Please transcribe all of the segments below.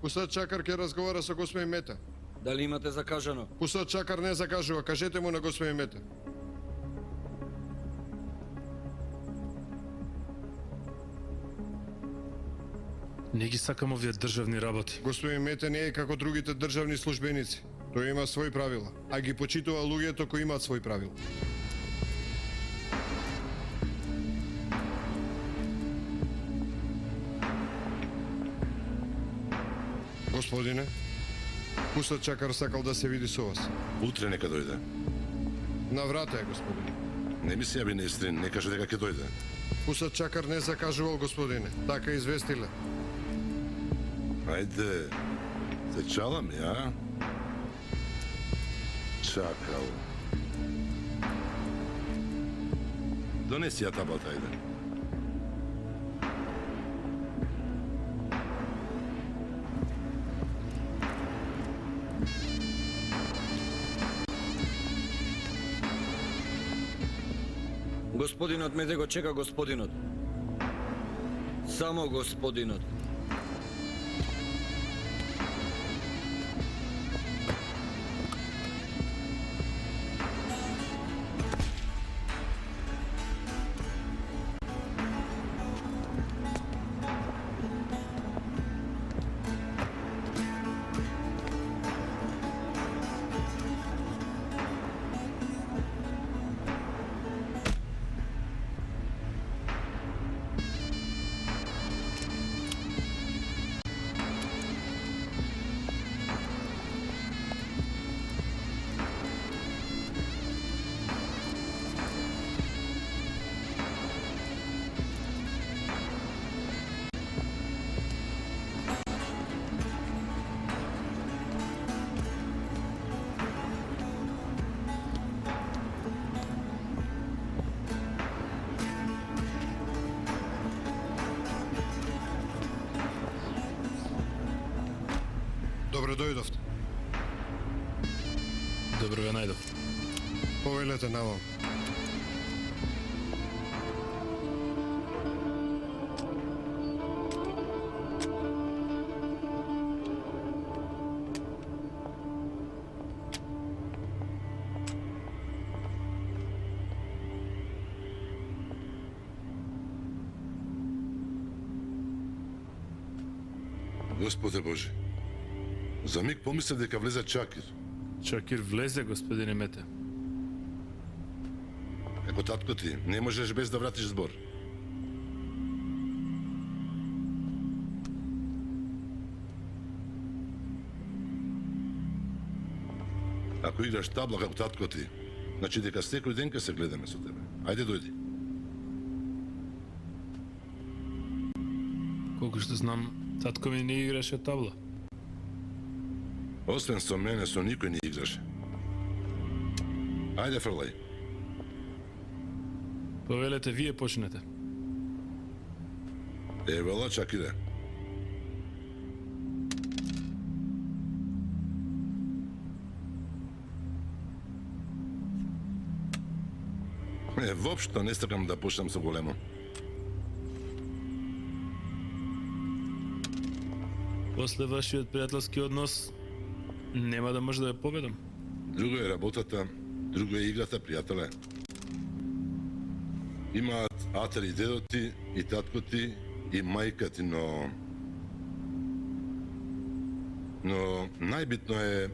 Пусат Чакар ќе разговара со господин Мета. Дали имате закажано? Пусат Чакар не закажува, кажете му на господин Мета. Не ги сакам овие државни работи. Господин Мета не е како другите државни службеници. Тој има свои правила, а ги почитува луѓето кои имаат свои правила. Господине, Пусат Чакар сакал да се види со вас. Утре нека дојде. На врата е, господине. Не ми се јави неистрин, не каже дека ќе дојде. Пусат Чакар не закажувал, господине. Така известиле. Ајде, се чалам ја? Чакал. Донеси ја таблата, ајде. Господинот Мете го чека господинот. Само господинот. Добре дојдовте. Добро ве најдов. Повелете навам. Господе Боже, за миг помислев дека влезе Чакир. Чакир влезе, господине Мете. Како татко ти, не можеш без да вратиш збор. Ако играш табла како татко ти, значи дека секој ден ке се гледаме со тебе. Ајде дојди. Колку што знам, татко ми не играше табла. Освен со мене, со никој не играше. Ајде, фрлај. Повелете, вие почнете. Евала, Чакире. Воопшто не сакам да почнам со големо. После вашиот пријателски однос, нема да може да ја победам. Друго е работата, друго е играта, пријателе. Имаат атер и дедо ти, и татко ти, и мајка ти, но најбитно е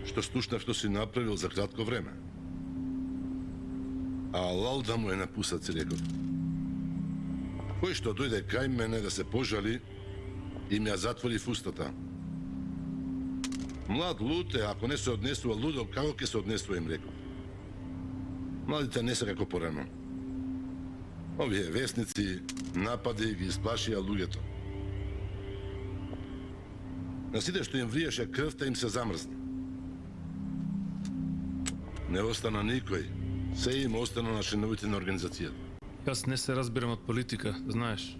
што слушнав што си направил за кратко време. А лауда му е напусат, си реков. Кој што дојде кај мене да се пожали и ми ја затвори в устата. Млад луд е, ако не се однесува лудо, како ќе се однесува, им реков. Младите не се како порано. Овие вестници напади ги исплашија луѓето. На сите што им вриеше крвта им се замрзна. Не остана никој, се им остана на членовите на организацијата. Јас не се разбирам од политика, знаеш.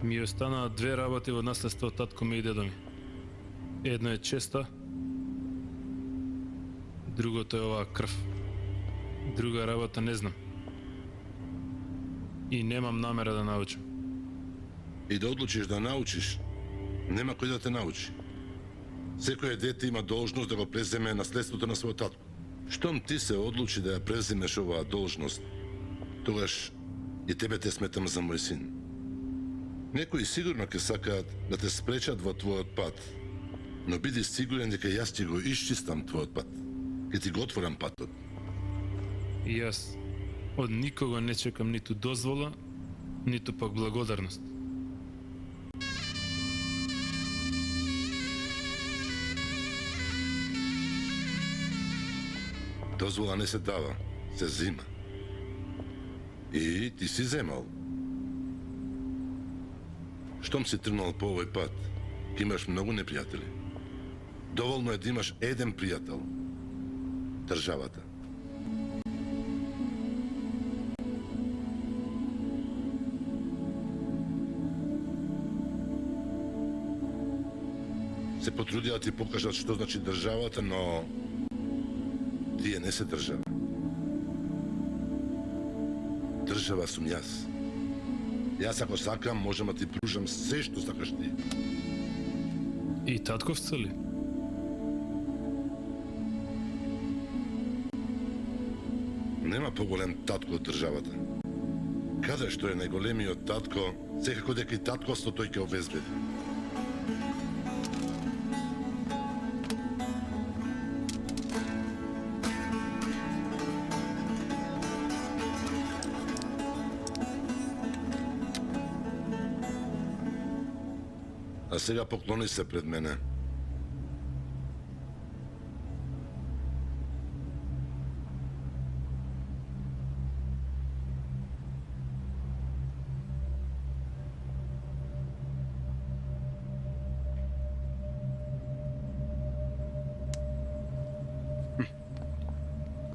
Ми останаа две работи во наследство од татко ми и дедо ми. Едно е честа, другото е оваа крв. Друга работа не знам. И немам намера да научам. и да одлучиш да научиш, нема кој да те научи. Секој дете има должност да го преземе наследството на својот татко. Штом ти се одлучи да ја преземеш оваа должност, тогаш и тебе те сметам за мој син. Некои сигурно ќе сакаат да те спречат во твојот пат, но биди сигурен дека јас ќе го исчистам твојот пат. Ќе ти го отворам патот. И јас од никого не чекам ниту дозвола, ниту пак благодарност. Дозвола не се дава, се зима. И ти си земал. Штом си тргнал по овој пат, ќе имаш многу непријатели. Доволно е да имаш еден пријател. Државата. Се потрудија да ти покажат што значи државата, но тие не се држава. Држава сум јас. Јас ако сакам, можам да ти пружам се што сакаш ти. И татковца ли? Нема поголем татко од државата. Каде што е најголемиот татко, секако дека и татковство тој ќе обезбеди. А сега поклони се пред мене.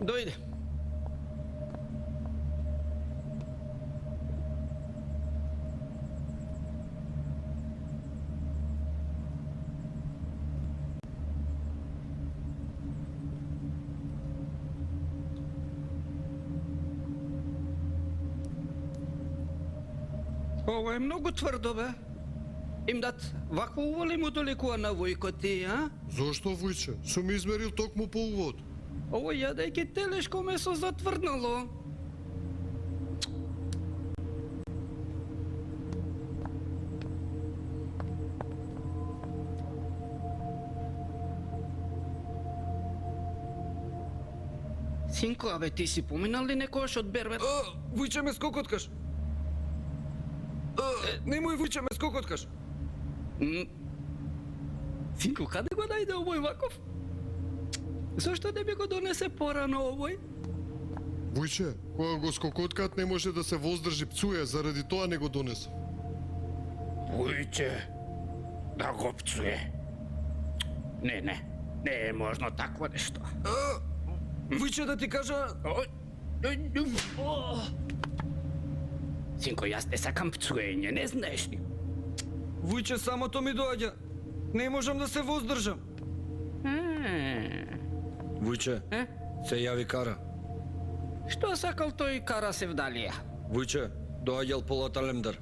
Дојде. Ова е многу тврдо, бе. Им дат вакво уволи му толикува на војко ти, а? Зошто, Вујче? Сум измерил токму по увод. Ово јадејќи телешко месо затврднало. Синко, абе, ти си поминал ли некојаш од Бербер? Вујче ме скокоткаш. Немој, Вујче ме скокоткаш. Синко, каде го најде овој ваков? Зошто не би го донесе порано овој? Вујче, кога го скокоткат не може да се воздржи, пцуе, заради тоа не го донесе. Вујче, да го пцуе. Не е можно такво нешто. Вујче, да ти кажа... Синко, јас не сакам пцуење, не знаеш ли? Вујче, самото ми доаѓа. Не можам да се воздржам. Вујче, се јави Кара. Што сакал тој Кара Севдалија? Вујче, доаѓал Полат Алемдар.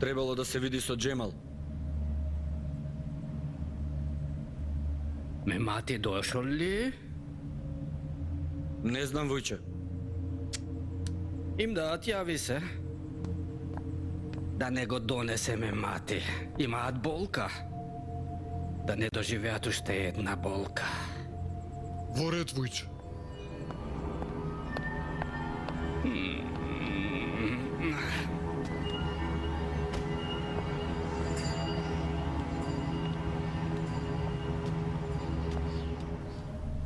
Требало да се види со Джемал. Мемати дошол ли? Не знам, Вујче. Им даат, јави се. Да не го донесе Мемати. Имаат болка. Да не доживеат уште една болка. Во ред, Вујче.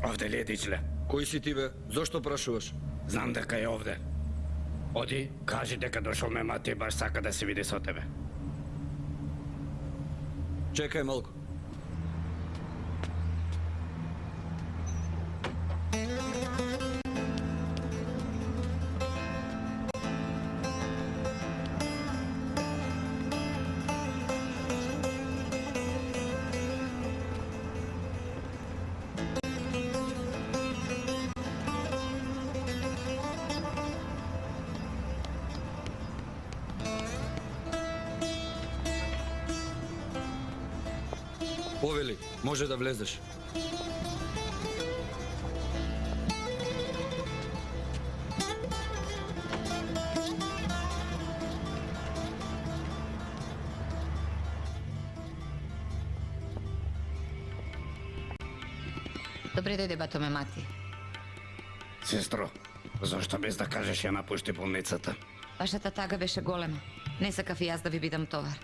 Овде ли е Дичле? Кој си ти, бе? Зошто прашуваш? Знам дека е овде. Оди, кажи дека дошол Мемати и баш сака да се види со тебе. Чекај малку. Повели, може да влезеш. Добре дојде, бато ме мати. Сестро, зашто без да кажеш ја напушти болницата? Вашата тага беше голема. Не сакав и јас да ви бидам товар.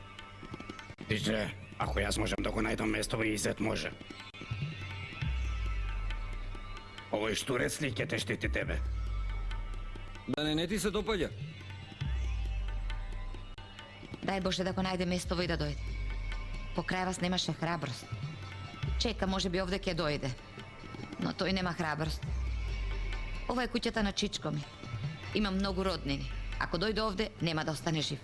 Тише, ако јас можам да го најдам место и Изет може. Овој штурец ли ќе те штити тебе? Да не ти се допаѓа. Дај Боже да го најде место и да дојде. Покрај вас немаше храброст. Чека, може би овде ќе дојде. Но тој нема храброст. Ова е куќата на чичко ми. Има многу роднини. Ако дојде овде, нема да остане жив.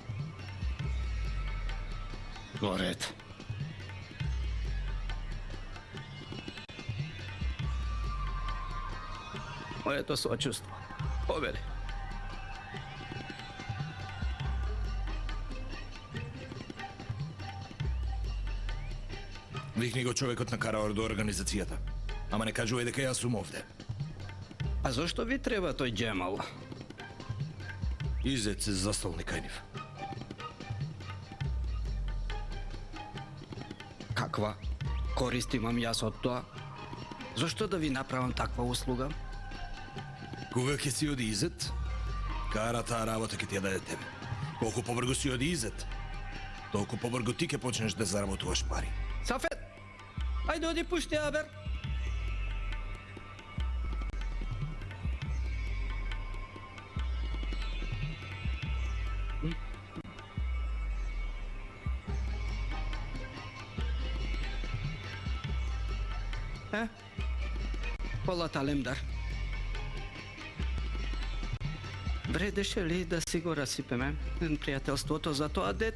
Горет. Моето сочувство. Повери. Викни го човекот на Караор до организацијата. Ама не кажувај дека јас сум овде. А зошто ви треба тој Джемал? Изет се застолни кај нив. Каква корист имам јас од тоа? Зошто да ви направам таква услуга? Кога ќе си оди Изет, кара таа работа ќе ти ја даде тебе. Колку побргу си оди Изет, толку побргу ти ќе почнеш да заработуваш пари. Сафет! Ајде оди пушти ја, бер! Полат Алемдар. Вредеше ли да си го расипеме пријателството за тоа дете?